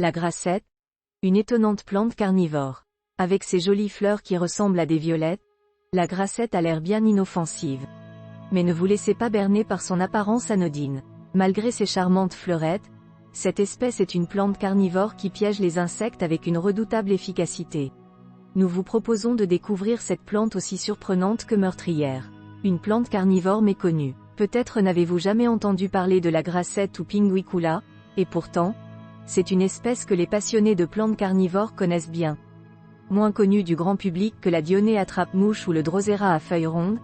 La grassette, une étonnante plante carnivore. Avec ses jolies fleurs qui ressemblent à des violettes, la grassette a l'air bien inoffensive. Mais ne vous laissez pas berner par son apparence anodine. Malgré ses charmantes fleurettes, cette espèce est une plante carnivore qui piège les insectes avec une redoutable efficacité. Nous vous proposons de découvrir cette plante aussi surprenante que meurtrière. Une plante carnivore méconnue. Peut-être n'avez-vous jamais entendu parler de la grassette ou Pinguicula, et pourtant, c'est une espèce que les passionnés de plantes carnivores connaissent bien. Moins connue du grand public que la Dionée attrape-mouche ou le Drosera à feuilles rondes,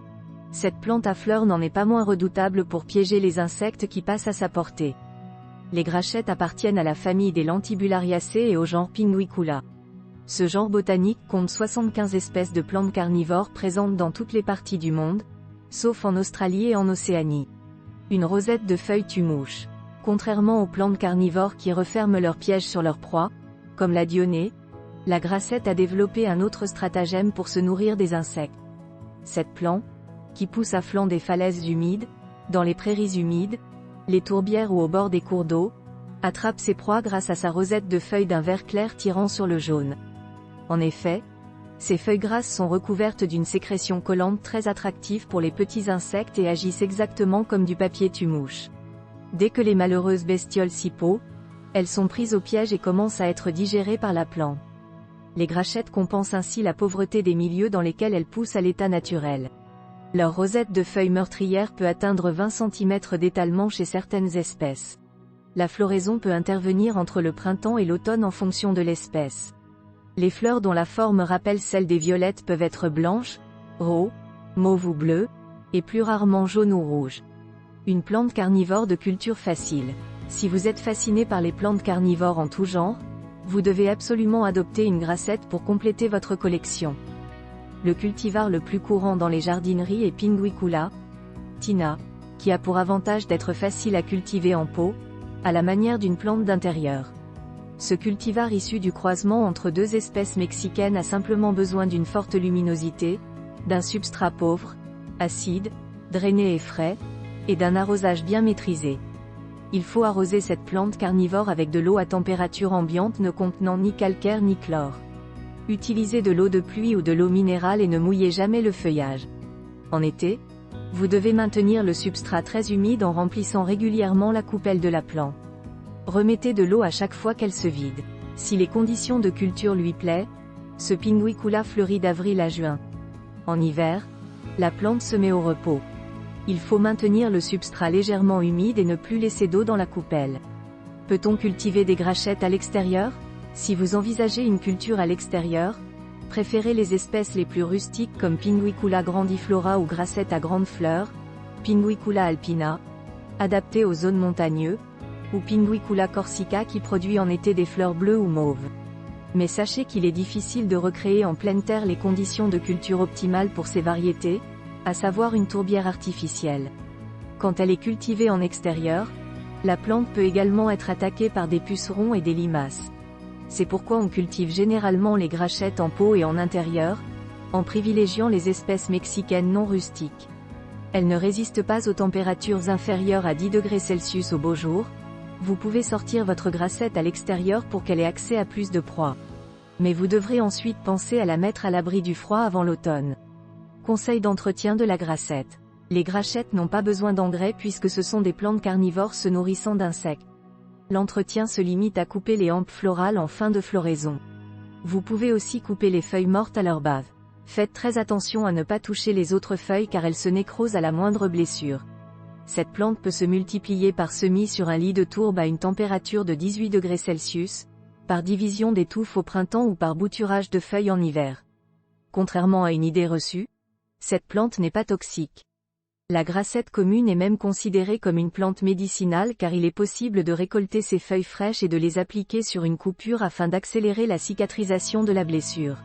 cette plante à fleurs n'en est pas moins redoutable pour piéger les insectes qui passent à sa portée. Les grachettes appartiennent à la famille des Lentibulariacées et au genre Pinguicula. Ce genre botanique compte 75 espèces de plantes carnivores présentes dans toutes les parties du monde, sauf en Australie et en Océanie. Une rosette de feuilles tue-mouche. Contrairement aux plantes carnivores qui referment leurs pièges sur leur proie, comme la dionée, la grassette a développé un autre stratagème pour se nourrir des insectes. Cette plante, qui pousse à flanc des falaises humides, dans les prairies humides, les tourbières ou au bord des cours d'eau, attrape ses proies grâce à sa rosette de feuilles d'un vert clair tirant sur le jaune. En effet, ces feuilles grasses sont recouvertes d'une sécrétion collante très attractive pour les petits insectes et agissent exactement comme du papier tue-mouche. Dès que les malheureuses bestioles s'y posent, elles sont prises au piège et commencent à être digérées par la plante. Les grachettes compensent ainsi la pauvreté des milieux dans lesquels elles poussent à l'état naturel. Leur rosette de feuilles meurtrières peut atteindre 20 cm d'étalement chez certaines espèces. La floraison peut intervenir entre le printemps et l'automne en fonction de l'espèce. Les fleurs dont la forme rappelle celle des violettes peuvent être blanches, roses, mauves ou bleues, et plus rarement jaunes ou rouges. Une plante carnivore de culture facile. Si vous êtes fasciné par les plantes carnivores en tout genre, vous devez absolument adopter une grassette pour compléter votre collection. Le cultivar le plus courant dans les jardineries est Pinguicula tina, qui a pour avantage d'être facile à cultiver en pot, à la manière d'une plante d'intérieur. Ce cultivar issu du croisement entre deux espèces mexicaines a simplement besoin d'une forte luminosité, d'un substrat pauvre, acide, drainé et frais, et d'un arrosage bien maîtrisé. Il faut arroser cette plante carnivore avec de l'eau à température ambiante ne contenant ni calcaire ni chlore. Utilisez de l'eau de pluie ou de l'eau minérale et ne mouillez jamais le feuillage. En été, vous devez maintenir le substrat très humide en remplissant régulièrement la coupelle de la plante. Remettez de l'eau à chaque fois qu'elle se vide. Si les conditions de culture lui plaisent, ce Pinguicula fleurit d'avril à juin. En hiver, la plante se met au repos. Il faut maintenir le substrat légèrement humide et ne plus laisser d'eau dans la coupelle. Peut-on cultiver des grachettes à l'extérieur? Si vous envisagez une culture à l'extérieur, préférez les espèces les plus rustiques comme Pinguicula grandiflora ou grassette à grandes fleurs, Pinguicula alpina, adaptée aux zones montagneuses, ou Pinguicula corsica qui produit en été des fleurs bleues ou mauves. Mais sachez qu'il est difficile de recréer en pleine terre les conditions de culture optimales pour ces variétés, à savoir une tourbière artificielle. Quand elle est cultivée en extérieur, la plante peut également être attaquée par des pucerons et des limaces. C'est pourquoi on cultive généralement les grachettes en pot et en intérieur, en privilégiant les espèces mexicaines non rustiques. Elles ne résistent pas aux températures inférieures à 10 degrés Celsius au beau jour. Vous pouvez sortir votre grassette à l'extérieur pour qu'elle ait accès à plus de proies. Mais vous devrez ensuite penser à la mettre à l'abri du froid avant l'automne. Conseil d'entretien de la grassette. Les grachettes n'ont pas besoin d'engrais puisque ce sont des plantes carnivores se nourrissant d'insectes. L'entretien se limite à couper les hampes florales en fin de floraison. Vous pouvez aussi couper les feuilles mortes à leur base. Faites très attention à ne pas toucher les autres feuilles car elles se nécrosent à la moindre blessure. Cette plante peut se multiplier par semis sur un lit de tourbe à une température de 18 degrés Celsius, par division des touffes au printemps ou par bouturage de feuilles en hiver. Contrairement à une idée reçue, cette plante n'est pas toxique. La grassette commune est même considérée comme une plante médicinale car il est possible de récolter ses feuilles fraîches et de les appliquer sur une coupure afin d'accélérer la cicatrisation de la blessure.